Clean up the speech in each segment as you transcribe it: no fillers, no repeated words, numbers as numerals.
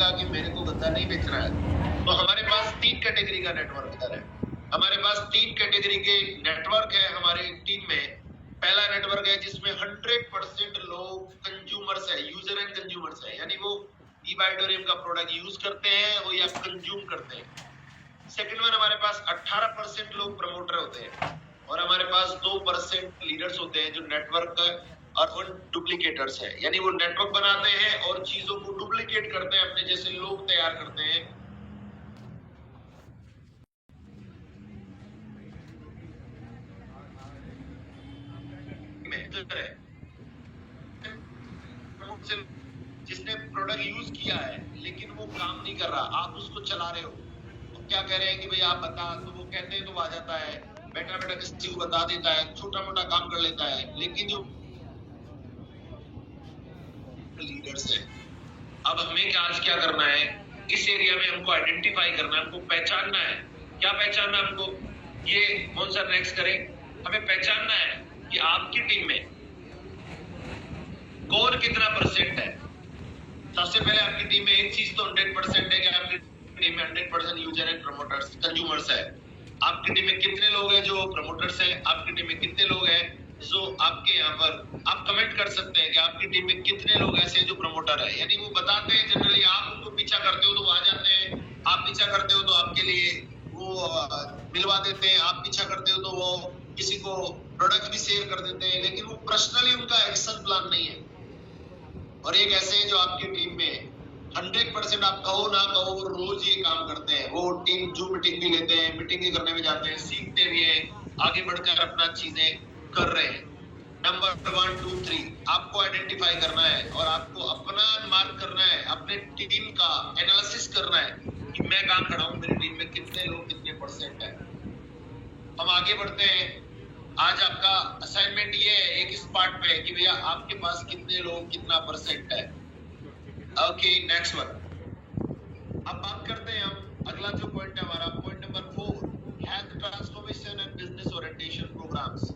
कहेगा कि मेरे को गद्दा नहीं बेचना है। तो हमारे पास 3 कैटेगरी का नेटवर्क है। हमारे पास 3 कैटेगरी के नेटवर्क है हमारी टीम में। पहला नेटवर्क है जिसमें 100% लोग कंज्यूमर्स है, यूजर एंड कंज्यूमर्स है, यानी वो ईबाइटोरियम का प्रोडक्ट यूज करते हैं वो या कंज्यूम करते हैं। सेकंड वन, हमारे पास 18% लोग प्रमोटर होते हैं और हमारे पास 2% लीडर्स होते हैं जो नेटवर्क और उन डुप्लीकेटर्स है, यानी वो नेटवर्क बनाते हैं और चीजों को डुप्लीकेट करते हैं, अपने जैसे लोग तैयार करते हैं। जिसने प्रोडक्ट यूज किया है लेकिन वो काम नहीं कर रहा, आप उसको चला रहे हो, तो क्या कह रहे हैं कि भाई आप बता, तो वो कहते हैं तो आ जाता है, बैठा बैठा किसी को बता देता है, छोटा मोटा काम कर लेता है। लेकिन जो लीडर्स है, अब हमें आज क्या करना है, इस एरिया में हमको आइडेंटिफाई करना है, हमको पहचानना है। क्या पहचानना है हमको, ये कौन सा नेक्स्ट करें, हमें पहचानना है कि आपकी टीम में कौन कितना परसेंट है। सबसे पहले आपकी टीम में एक चीज तो 100% है कि आपकी टीम में 100% यूजर एंड प्रमोटर्स कंज्यूमर्स है। आपकी टीम में कितने लोग हैं जो प्रमोटर्स हैं, आपकी टीम में कितने लोग हैं जो आपके यहाँ पर आप कमेंट कर सकते हैं कि आपकी टीम में कितने लोग ऐसे हैं जो प्रमोटर है, यानी वो बताते हैं जनरली, आप उनको पीछा करते हो तो वो आ जाते हैं, आप पीछा करते हो तो आपके लिए वो मिलवा देते हैं, आप पीछा करते हो तो वो किसी को प्रोडक्ट भी शेयर कर देते हैं, लेकिन वो पर्सनली उनका एक्शन प्लान नहीं है। और एक ऐसे जो आपकी टीम में 100% आप कहो ना कहो वो रोज ये काम करते हैं, वो टीम जो मीटिंग भी लेते हैं, मीटिंग भी करने में जाते हैं, सीखते भी हैं, आगे बढ़कर अपना चीजें कर रहे हैं। नंबर 1 2 3 आपको आइडेंटिफाई करना है और आपको अपना मार्क करना है, अपने टीम का एनालिसिस करना है कि मैं काम कर रहा हूँ, मेरी टीम में कितने लोग कितने परसेंट है। हम आगे बढ़ते हैं। आज आपका असाइनमेंट ये है एक इस पार्ट पे कि भैया आपके पास कितने लोग कितना परसेंट है। Okay, next one. अब बात करते हैं हम, अगला जो पॉइंट है हमारा point number 4, health transformation and business orientation programmes.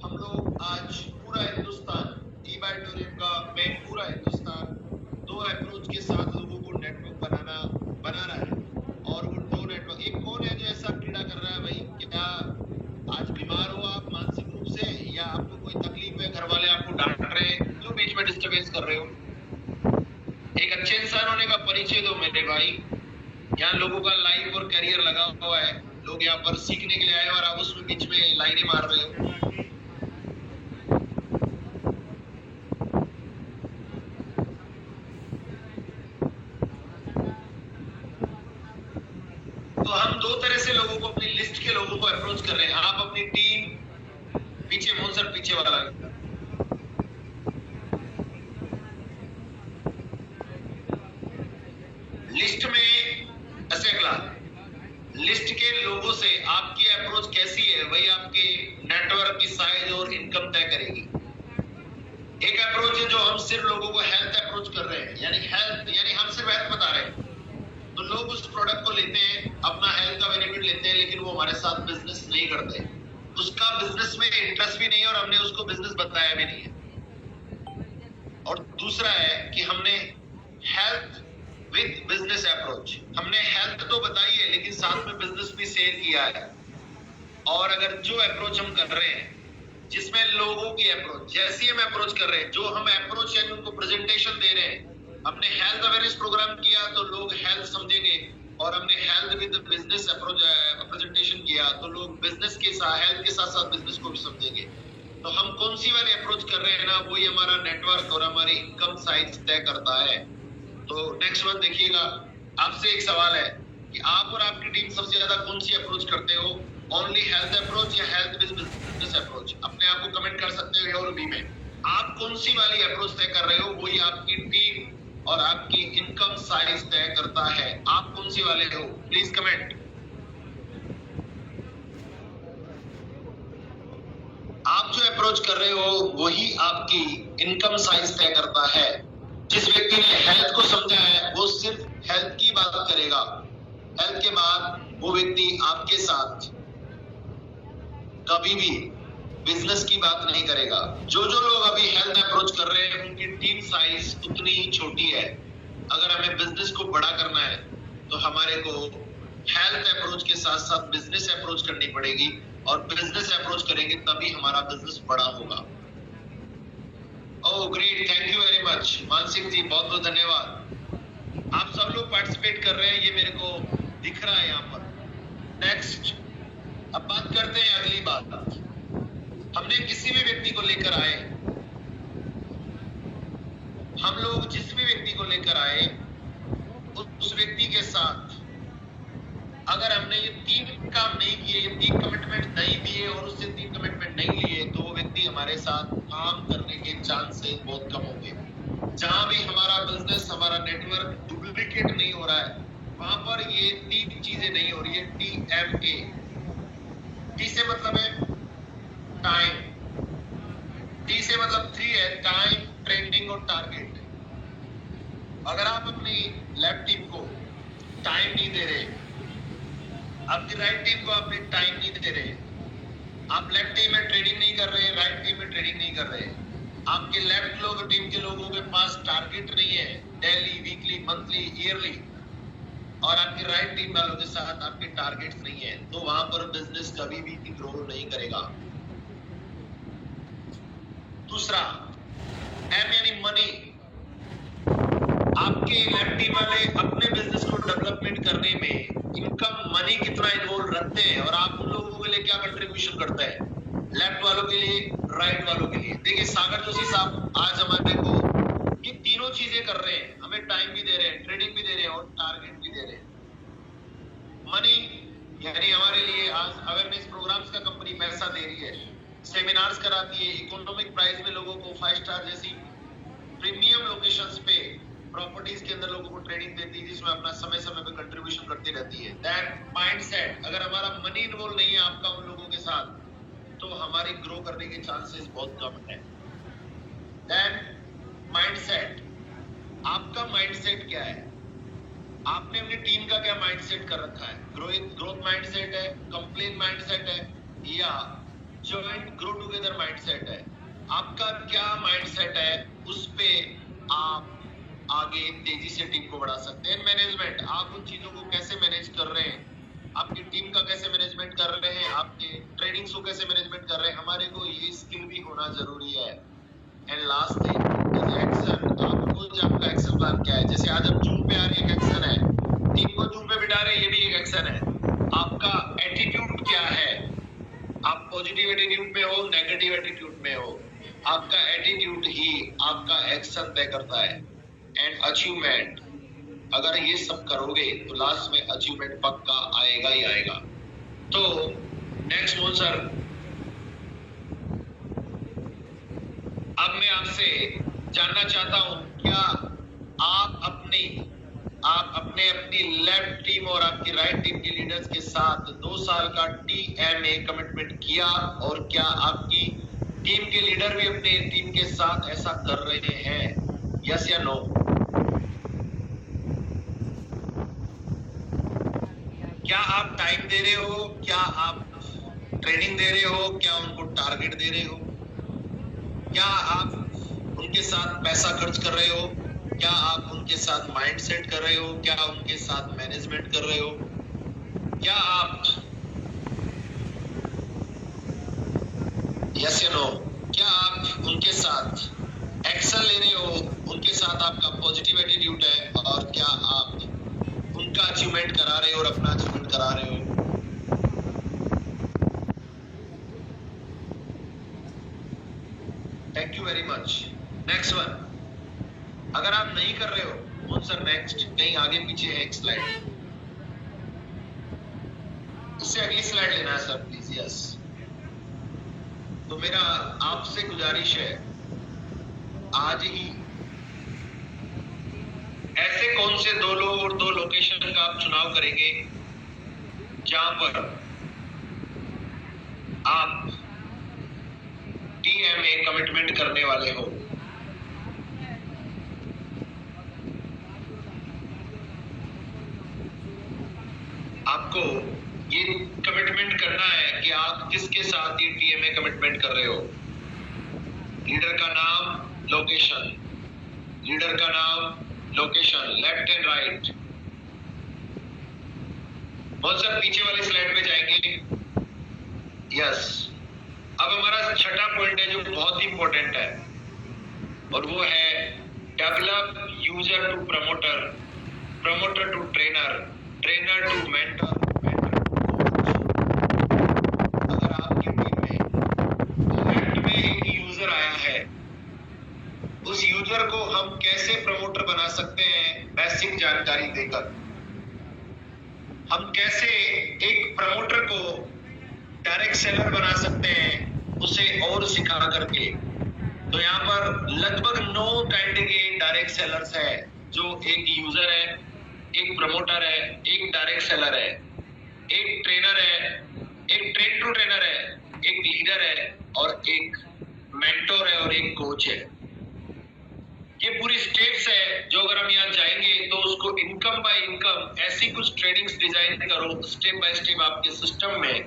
हम लोग आज पूरा हिंदुस्तान, ईबाइटोरियम का मैं पूरा हिंदुस्तान 2 अप्रोच के साथ लोगों को नेटवर्क बना रहा है। और वो 2 नेटवर्क, एक कौन है जो ऐसा कीड़ा कर रहा है भाई, क्या आज बीमार हो आप मानसिक रूप से, या आपको कोई तकलीफ है, घर वाले आपको डांट रहे हैं, जो बीच में डिस्टर्बेंस कर रहे हो। एक अच्छे इंसान होने का परिचय दो मेरे भाई। यहाँ लोगों का लाइफ और करियर लगा हुआ है, लोग यहाँ पर सीखने के लिए आए और आप उसमें बीच में लाइनें मार रहे हो। तो हम 2 तरह से लोगों को, अपनी लिस्ट के लोगों को अप्रोच कर रहे हैं। आप अपनी टीम, पीछे मोहन पीछे वाला, लिस्ट में ऐसे अगला लिस्ट के लोगों से आपकी अप्रोच कैसी है, वही आपके नेटवर्क की साइज और इनकम तय करेगी। एक अप्रोच है जो हम सिर्फ लोगों को हेल्थ अप्रोच कर रहे हैं, यानी हेल्थ, यानी हम सिर्फ हेल्थ बता रहे हैं, तो लोग उस प्रोडक्ट को लेते हैं, अपना हेल्थ का बेनिफिट लेते हैं, लेकिन वो हमारे साथ बिजनेस नहीं करते, उसका बिजनेस में इंटरेस्ट भी नहीं है और हमने उसको बिजनेस बताया भी नहीं है। और दूसरा है कि हमने हेल्थ विद बिजनेस अप्रोच, हमने हेल्थ तो बताई है लेकिन साथ में बिजनेस भी शेयर किया है। और अगर जो अप्रोच हम कर रहे हैं जिसमें लोगों की अप्रोच, जैसी हम अप्रोच कर रहे हैं, जो हम अप्रोच यानी उनको प्रेजेंटेशन दे रहे हैं, हमने हेल्थ अवेयरनेस प्रोग्राम किया तो लोग हेल्थ समझेंगे, और हमने health with business approach presentation किया तो लोग बिजनेस के साथ, हेल्थ के साथ साथ बिजनेस को भी समझेंगे। तो हम कौन सी वाली अप्रोच कर रहे हैं ना, वही हमारा नेटवर्क और हमारी इनकम साइज तय करता है। तो नेक्स्ट वन देखिएगा, आपसे एक सवाल है कि आप और आपकी टीम सबसे ज्यादा कौन सी अप्रोच करते हो, ओनली हेल्थ अप्रोच या हेल्थ विद बिजनेस अप्रोच। अपने आप को कमेंट कर सकते हो और भी में आप कौन सी वाली अप्रोच तय कर रहे हो, वही आपकी टीम और आपकी इनकम साइज तय करता है। आप कौन सी वाले हो, प्लीज कमेंट। आप जो अप्रोच कर रहे हो वही आपकी इनकम साइज तय करता है। जिस व्यक्ति ने हेल्थ को समझा है वो सिर्फ हेल्थ की बात करेगा, हेल्थ के बाद वो व्यक्ति आपके साथ कभी भी बिजनेस की बात नहीं करेगा। जो जो लोग अभी हेल्थ अप्रोच कर रहे हैं उनकी टीम साइज उतनी ही छोटी है, अगर हमें बिजनेस को बड़ा करना है तो हमारे को हेल्थ अप्रोच के साथ साथ बिजनेस अप्रोच करनी पड़ेगी, और बिजनेस अप्रोच करेंगे तभी हमारा बिजनेस बड़ा होगा। Oh great, thank you very much मानसिक जी, बहुत बहुत धन्यवाद। आप सब लोग पार्टिसिपेट कर रहे हैं, ये मेरे को दिख रहा है यहाँ पर। नेक्स्ट, अब बात करते हैं अगली बात। हमने किसी भी व्यक्ति को लेकर आए, हम लोग जिस भी व्यक्ति को लेकर आए उस व्यक्ति के साथ अगर हमने ये 3 काम नहीं किए, ये 3 कमिटमेंट नहीं दिए और उससे 3 कमिटमेंट नहीं लिए, तो वो व्यक्ति हमारे साथ काम करने के चांसेस बहुत कम होंगे। जहां भी हमारा बिजनेस, हमारा नेटवर्क डुप्लीकेट नहीं हो रहा है, वहां पर ये 3 चीजें नहीं हो रही है। TMA, T से मतलब है टाइम, T से मतलब 3 है, टाइम, ट्रेंडिंग और टारगेट। अगर आप अपनी लेफ्ट टीम को टाइम नहीं दे रहे, आपकी राइट टीम को आपने टाइम नहीं दे रहे, आप लेफ्ट टीम में ट्रेडिंग नहीं कर रहे, राइट टीम में ट्रेडिंग नहीं कर रहे, आपके लेफ्ट लोग टीम के लोगों के पास टारगेट नहीं है डेली, वीकली, मंथली, ईयरली, और आपकी राइट टीम वालों के साथ आपके टारगेट्स नहीं है, तो वहां पर बिजनेस कभी भी ग्रो नहीं करेगा। दूसरा, M यानी मनी। आपके लेफ्ट टीम वाले अपने बिजनेस को डेवलपमेंट करने में इनकम, मनी कितना इन्वॉल्व रखते हैं, और आप उन लोगों के लिए क्या कंट्रीब्यूशन करते हैं, लेफ्ट वालों के लिए, राइट वालों के लिए। देखिए सागर जोशी साहब आज हमारे को ये तीनों चीजें कर रहे हैं, हमें टाइम भी दे रहे हैं, ट्रेडिंग भी दे रहे हैं और टारगेट भी दे रहे हैं। मनी यानी हमारे लिए आज अवेयरनेस प्रोग्राम्स का कंपनी पैसा दे रही है, सेमिनार्स कराती है, इकोनॉमिक प्राइस में लोगों को 5 स्टार जैसी प्रीमियम लोकेशंस पे प्रॉपर्टीज के अंदर लोगों को ट्रेनिंग देती है, जिसमें अपना समय समय पे कंट्रीब्यूशन करती रहती है। दैट माइंडसेट, अगर हमारा मनी इन्वॉल्व नहीं है आपका उन लोगों के साथ, तो हमारी ग्रो करने के चांसेस बहुत कम है। देन माइंडसेट, आपका माइंडसेट क्या है, आपने अपनी टीम का क्या माइंडसेट कर रखा है, ग्रोथ माइंडसेट है, कंप्लेन माइंडसेट है, या जॉइंट ग्रो टुगेदर माइंडसेट है। आपका क्या माइंडसेट है, उस पे आप आगे तेजी से टीम को बढ़ा सकते हैं। मैनेजमेंट, आप उन चीजों को कैसे मैनेज कर रहे हैं, आपकी टीम का कैसे मैनेजमेंट कर रहे हैं, आपके ट्रेडिंग्स को कैसे मैनेजमेंट कर रहे हैं, हमारे को ये स्किल भी होना जरूरी है। And last thing is action, आपको आपका एक्शन प्लान क्या है। जैसे आज हम जूम पे आ रहे हैं, एक एक्शन है, टीम को जूम पे बिठा रहे हैं, ये भी एक एक्शन है। आपका एटीट्यूड क्या है, आप पॉजिटिव एटीट्यूड में हो, नेगेटिव एटीट्यूड में हो, आपका एटीट्यूड ही आपका एक्शन तय करता है। एंड अचीवमेंट, अगर ये सब करोगे तो लास्ट में अचीवमेंट पक्का आएगा ही आएगा। तो नेक्स्ट मोहन सर, अब मैं आपसे जानना चाहता हूं, क्या आप अपनी लेफ्ट टीम और आपकी राइट टीम के लीडर्स के साथ 2 साल का TMA कमिटमेंट किया, और क्या आपकी टीम के लीडर भी अपने टीम के साथ ऐसा कर रहे हैं, यस या नो? क्या आप टाइम दे रहे हो, क्या आप ट्रेनिंग दे रहे हो, क्या उनको टारगेट दे रहे हो, क्या आप उनके साथ पैसा खर्च कर रहे हो, क्या आप उनके साथ माइंडसेट कर रहे हो, क्या उनके साथ मैनेजमेंट कर रहे हो, क्या आप, यस या नो, क्या आप उनके साथ एक्शन ले रहे हो, उनके साथ आपका पॉजिटिव एटीट्यूड है, और क्या आप उनका अचीवमेंट करा रहे हो और अपना अचीवमेंट करा रहे हो? Thank you very much. Next one, अगर आप नहीं कर रहे हो मोहन सर, नेक्स्ट कहीं आगे पीछे है एक स्लाइड, उससे अगली स्लाइड लेना है सर प्लीज। यस, तो मेरा आपसे गुजारिश है, आज ही ऐसे कौन से 2 लोग और 2 लोकेशन का आप चुनाव करेंगे जहां पर आप TMA कमिटमेंट करने वाले हो। आपको ये कमिटमेंट करना है कि आप किसके साथ ये TMA कमिटमेंट कर रहे हो। लीडर का नाम, लोकेशन, लीडर का नाम, लोकेशन लेफ्ट एंड राइट। बहुत सर पीछे वाले स्लाइड पे जाएंगे। यस, अब हमारा छठा पॉइंट है जो बहुत ही इंपॉर्टेंट है और वो है develop user to promoter, promoter to trainer, trainer to mentor, mentor to coach. अगर आपकी टीम में लेफ्ट में एक यूजर आया है, उस यूजर को हम कैसे प्रमोटर बना सकते हैं बेसिक जानकारी देकर। हम कैसे एक प्रमोटर को डायरेक्ट सेलर बना सकते हैं उसे और सिखा करके। तो यहाँ पर लगभग 9 काइंड के डायरेक्ट सेलर्स है, जो एक यूजर है, एक प्रमोटर है, एक डायरेक्ट सेलर है, एक ट्रेनर है, एक ट्रेन टू ट्रेनर है, एक लीडर है और एक मेंटोर है और एक कोच है। ये पूरी स्टेप्स है जो अगर हम यहाँ जाएंगे तो उसको इनकम बाय इनकम ऐसी कुछ ट्रेनिंग्स डिजाइन करो स्टेप बाय स्टेप आपके सिस्टम में,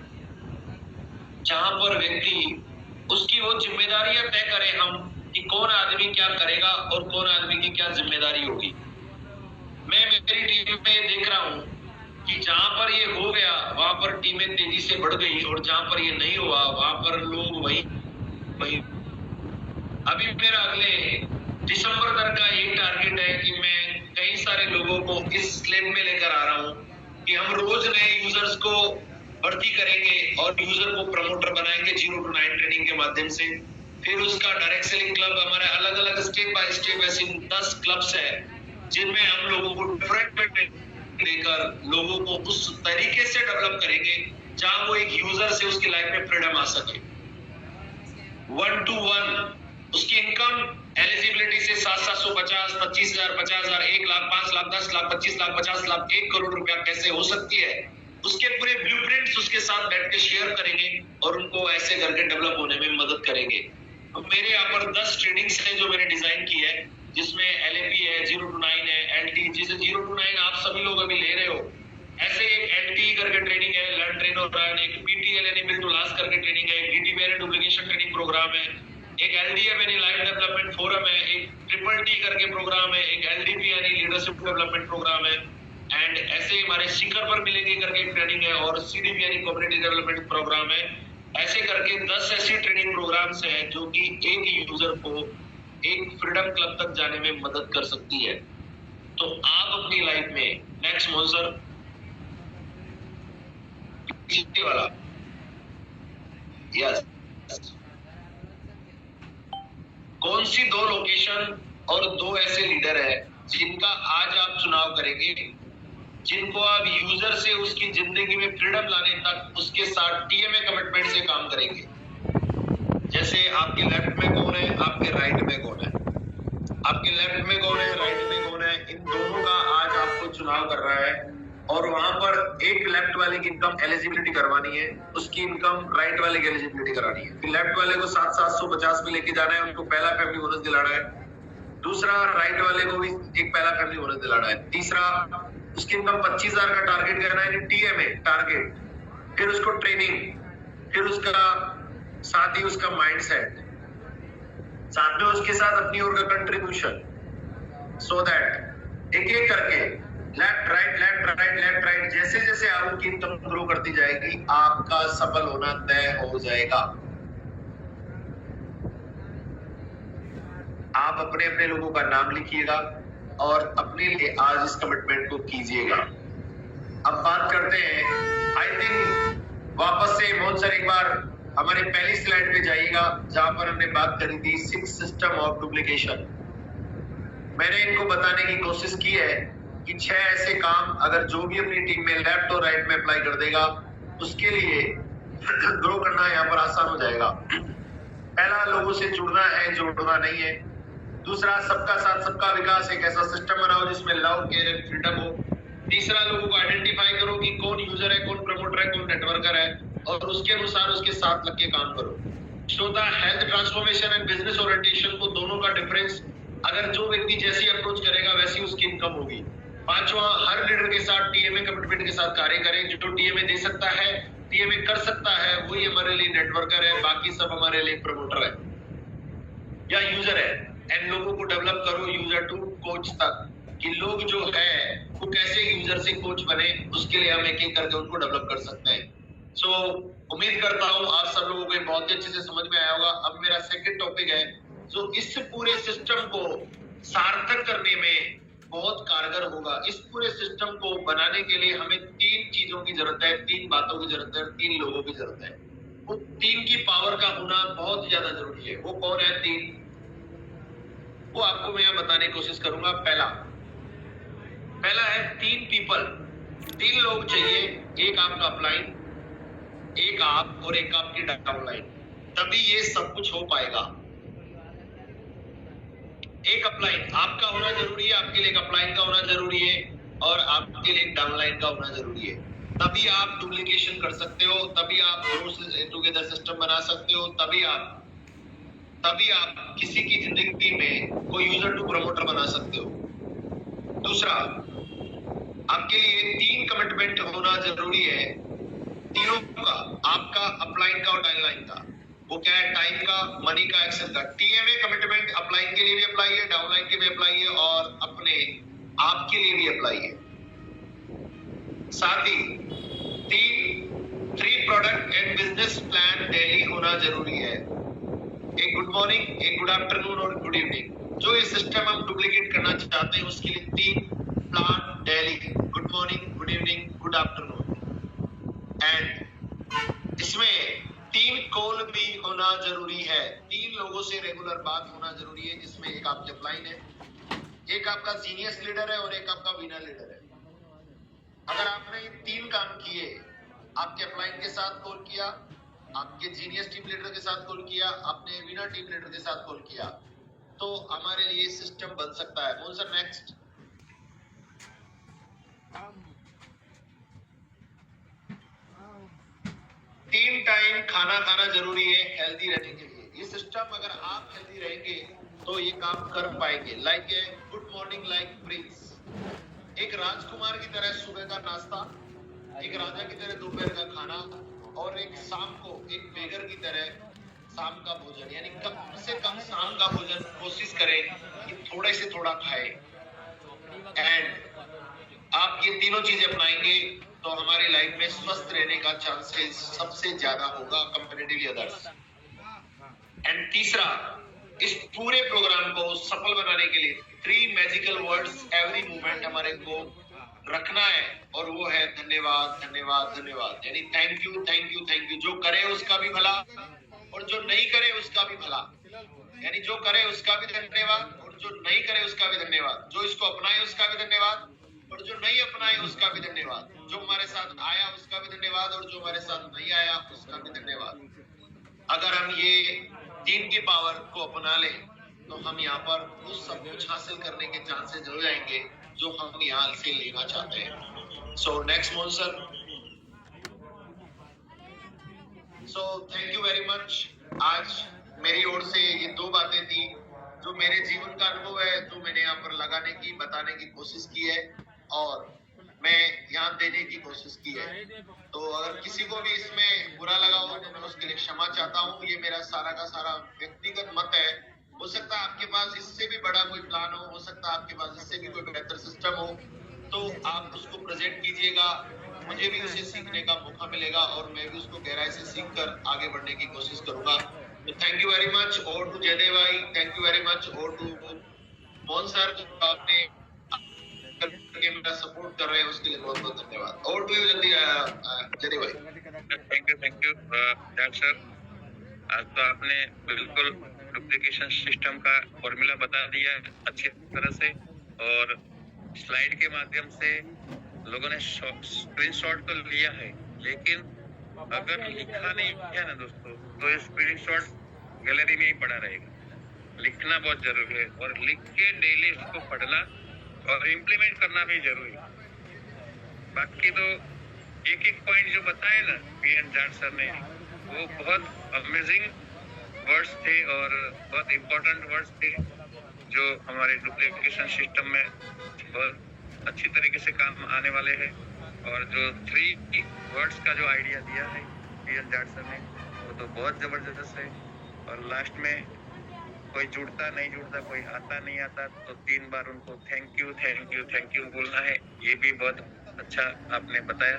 जहां पर व्यक्ति उसकी वो जिम्मेदारियां तय करें हम कि कौन आदमी क्या करेगा और कौन आदमी की क्या जिम्मेदारी होगी। मैं मेरी टीम में देख रहा हूँ कि जहां पर ये हो गया वहां पर टीमें तेजी से बढ़ गई और जहां पर ये नहीं हुआ वहां पर लोग वही। अभी मेरा अगले दिसंबर तक का एक टारगेट है कि मैं कई सारे लोगों को इस स्लेब में लेकर आ रहा हूँ कि हम रोज नए यूजर्स को भर्ती करेंगे और यूजर को प्रमोटर बनाएंगे 0 to 9 ट्रेनिंग के माध्यम से। फिर उसका डायरेक्ट सेलिंग क्लब, हमारे अलग अलग स्टेप बाय स्टेप ऐसे 10 क्लब्स है जिनमें हम लोगों को डिफरेंट देकर लोगों को उस तरीके से डेवलप करेंगे जहां वो एक यूजर से उसकी लाइफ में फ्रीडम आ सके। 1 to 1 उसकी इनकम एलिजिबिलिटी से 7,750, 25,000, 50,000, 1 लाख, 5 लाख, 10 लाख, 25 लाख, 50 लाख, 1 करोड़ रुपया कैसे हो सकती है, उसके पूरे ब्लूप्रिंट्स उसके साथ बैठ के शेयर करेंगे और उनको ऐसे करके डेवलप होने में मदद करेंगे। तो मेरे यहाँ पर 10 ट्रेनिंग्स हैं जो मैंने डिजाइन की है, जिसमें LAP है, 0 to 9 है, LT, जिसे 0 to 9 आप सभी लोग अभी ले रहे हो। ऐसे एक LT करके ट्रेनिंग है, लर्न ट्रेन और रन, एक PTL यानी बिल्ड टू लास्ट करके ट्रेनिंग है, एक DTP यानी डुप्लीकेशन ट्रेनिंग प्रोग्राम है, एक LDF यानी लाइफ डेवलपमेंट फोरम है, एक TTT करके प्रोग्राम है, एक LDP यानी लीडरशिप डेवलपमेंट प्रोग्राम है, एंड ऐसे हमारे सीकर पर मिलेंगे करके ट्रेनिंग है और CDP यानी कम्युनिटी डेवलपमेंट प्रोग्राम है। ऐसे करके 10 ऐसी ट्रेनिंग प्रोग्राम्स हैं जो कि एक यूजर को एक फ्रीडम क्लब तक जाने में मदद कर सकती है। तो आप अपनी लाइफ में नेक्स्ट मोजर वाला यस कौन सी 2 लोकेशन और 2 ऐसे लीडर है जिनका आज आप चुनाव करेंगे, जिनको आप यूजर से उसकी जिंदगी में फ्रीडम लाने तक उसके साथ TMA कमिटमेंट से काम करेंगे। जैसे आपके लेफ्ट में कौन है, आपके राइट में कौन है, आपके लेफ्ट में कौन है, राइट में कौन है, इन दोनों का आज आपको चुनाव कर रहा है और वहां पर एक लेफ्ट वाले की इनकम एलिजिबिलिटी करवानी है, उसकी इनकम राइट वाले की एलिजिबिलिटी करानी है। फिर लेफ्ट वाले को 7,750 में लेके जाना है, उनको पहला फैमिली बोनस दिलाना है। दूसरा राइट वाले को भी एक पहला फैमिली बोनस दिलाना है। तीसरा उसकी इनकम 25,000 का टारगेट करना है, TMA टारगेट। फिर उसको ट्रेनिंग, फिर उसका साथ ही उसका माइंडसेट, साथ में उसके साथ अपनी ओर का कंट्रीब्यूशन, सो दैट एक एक करके left right left right left right जैसे जैसे आपकी इनकम ग्रो करती जाएगी आपका सफल होना तय हो जाएगा। आप अपने अपने लोगों का नाम लिखिएगा और अपने लिए आज इस कमिटमेंट को कीजिएगा। अब बात करते हैं, आई थिंक वापस से मोहन सर एक बार हमारे पहली स्लाइड पे जाइएगा जहां पर हमने बात करी थी 6 सिस्टम ऑफ डुप्लीकेशन। मैंने इनको बताने की कोशिश की है कि 6 ऐसे काम अगर जो भी अपनी टीम में लेफ्ट और राइट में अप्लाई कर देगा उसके लिए ग्रो करना यहाँ पर आसान हो जाएगा। पहला, लोगों से जुड़ना है, जोड़ना नहीं है। दूसरा, सबका साथ सबका विकास, एक ऐसा सिस्टम बनाओ जिसमें लव, केयर एंड फ्रीडम हो। तीसरा, लोगों को आइडेंटिफाई करो कि कौन यूजर है, कौन प्रमोटर है, कौन नेटवर्कर है और उसके अनुसार उसके साथ लग के काम करो। चौथा, health transformation and business orientation को दोनों का डिफरेंस, अगर जो व्यक्ति जैसी अप्रोच करेगा वैसी उसकी इनकम होगी। पांचवा, हर लीडर के साथ TMA कमिटमेंट के साथ कार्य करें। जो TMA दे सकता है, TMA कर सकता है, वही हमारे लिए नेटवर्कर है, बाकी सब हमारे लिए प्रमोटर है या यूजर है। एंड लोगों को डेवलप करो यूजर टू कोच तक। कि लोग जो है वो कैसे यूजर से कोच बने, उसके लिए हम एक एक करके उनको डेवलप कर सकते हैं। सो उम्मीद करता हूँ आप सब लोगों को बहुत ही अच्छे से समझ में आया होगा। अब मेरा सेकंड टॉपिक है जो इस पूरे सिस्टम को सार्थक करने में बहुत कारगर होगा। इस पूरे सिस्टम को बनाने के लिए हमें 3 चीजों की जरूरत है, 3 बातों की जरूरत है, 3 लोगों की जरूरत है। वो 3 की पावर का होना बहुत ज्यादा जरूरी है। वो कौन है 3? वो आपको मैं बताने की कोशिश करूंगा। पहला है 3 पीपल, 3 लोग चाहिए। एक आपका अपलाइन, एक आप और एक आपकी डाउनलाइन, तभी ये सब कुछ हो पाएगा। एक अपलाइन आपका होना जरूरी है, आपके लिए एक अपलाइन का होना जरूरी है और आपके लिए एक डाउनलाइन का होना जरूरी है। तभी आप डुप्लीकेशन कर सकते हो, तभी आप टुगेदर सिस्टम बना सकते हो, तभी आप किसी की जिंदगी में कोई यूजर टू प्रमोटर बना सकते हो। दूसरा, आपके लिए 3 कमिटमेंट होना जरूरी है, तीनों का, आपका, अपलाइन का और डाउनलाइन का। वो क्या है? टाइम का, मनी का, एक्शन का। टीएमए कमिटमेंट अपलाइन के लिए भी अप्लाई है, डाउनलाइन के भी अप्लाई है और अपने आपके लिए भी अप्लाई है। साथ ही 3 product and business plan daily होना जरूरी है। एक गुड मॉर्निंग, एक गुड आफ्टरनून और गुड इवनिंग। जो ये सिस्टम हम डुप्लीकेट करना चाहते हैं उसके लिए 3 plan daily, good morning, good evening, good afternoon. And इसमें 3 कॉल भी होना जरूरी है। 3 लोगों से रेगुलर बात होना जरूरी है, जिसमें एक आपके अपलाइन है, एक आपका जीनियस लीडर है और एक आपका विनर लीडर है। अगर आपने 3 काम किए, आपके अपलाइन के साथ कॉल किया, आपके जीनियस टीम लीडर के साथ कॉल किया, आपने विनर टीम लीडर के साथ कॉल किया, तो हमारे लिए सिस्टम बन सकता है। Mohan sir next. 3 टाइम खाना खाना जरूरी है हेल्दी रहने के लिए। ये सिस्टम अगर आप हेल्दी रहेंगे तो ये काम कर पाएंगे। Like a good morning like Prince, एक राजकुमार की तरह सुबह का नाश्ता, एक राजा की तरह दोपहर का खाना और एक शाम को एक बेगर की तरह शाम का भोजन। यानी कम से कम शाम का भोजन कोशिश करें कि थोड़े से थोड़ा खाएं। एंड आप ये तीनों चीजें अपनाएंगे तो हमारी लाइफ में स्वस्थ रहने का चांसेस सबसे ज्यादा होगा कंपैरेटिवली अदर्स। एंड तीसरा, इस पूरे प्रोग्राम को सफल बनाने के लिए 3 मैजिकल वर्ड्स एवरी मोमेंट हमारे को रखना है और वो है धन्यवाद, धन्यवाद, धन्यवाद। यानी thank you, thank you, thank you. जो करे उसका भी भला और जो नहीं करे उसका भी भला। यानी जो करे उसका भी धन्यवाद और जो नहीं करे उसका भी धन्यवाद। जो इसको अपनाए उसका भी धन्यवाद और जो नहीं अपनाए उसका भी धन्यवाद। जो हमारे साथ आया उसका भी धन्यवाद और जो हमारे साथ नहीं आया उसका भी धन्यवाद। अगर हम ये 3 की पावर को अपना लें तो हम यहाँ पर उस सब कुछ हासिल करने के चांसेस हो जाएंगे जो हम यहाँ से लेना चाहते हैं। So next Mohan sir. So thank you very much. आज मेरी ओर से ये 2 बातें थी जो मेरे जीवन का अनुभव है, जो मैंने यहाँ पर लगाने की, बताने की कोशिश की है और मैं यहाँ देने की कोशिश की है। तो अगर किसी को भी इसमें बुरा लगा हो तो मैं उसके लिए क्षमा चाहता हूँ। ये मेरा सारा का सारा व्यक्तिगत मत है। हो सकता है आपके पास इससे भी बड़ा कोई प्लान हो सकता है आपके पास इससे भी कोई बेहतर सिस्टम हो, तो आप उसको प्रेजेंट कीजिएगा। मुझे भी उसे सीखने का मौका मिलेगा और मैं भी उसको गहराई से सीख कर आगे बढ़ने की कोशिश करूंगा। तो थैंक यू वेरी मच। और टू जयदेव भाई, थैंक यू वेरी मच। और टू मोहन सर, आपने मेरा सपोर्ट कर रहे हैं उसके लिए बहुत बहुत धन्यवाद। और टू यू जयदेव भाई। Thank you Jat sir. आज तो आपने बिल्कुल डुप्लीकेशन सिस्टम का फॉर्मूला बता दिया अच्छी तरह से और स्लाइड के माध्यम से लोगों ने स्क्रीनशॉट तो लिया है, लेकिन अगर लिखा नहीं है ना दोस्तों तो स्क्रीनशॉट गैलरी में ही पड़ा रहेगा। लिखना बहुत जरूरी है और लिख के डेली उसको पढ़ना और इम्प्लीमेंट करना भी जरूरी है। बाकी तो एक एक पॉइंट जो बताए ना पीएन जाट सर ने, वो बहुत अमेजिंग वर्ड्स थे और बहुत इम्पोर्टेंट वर्ड्स थे जो हमारे डुप्लीकेशन सिस्टम में बहुत अच्छी तरीके से काम आने वाले हैं। और जो 3 वर्ड्स का जो आइडिया दिया है पीएन जाट सर ने वो तो बहुत जबरदस्त है। और लास्ट में कोई जुड़ता नहीं जुड़ता, कोई आता नहीं आता, तो 3 बार उनको थैंक यू बोलना है। ये भी बहुत अच्छा आपने बताया।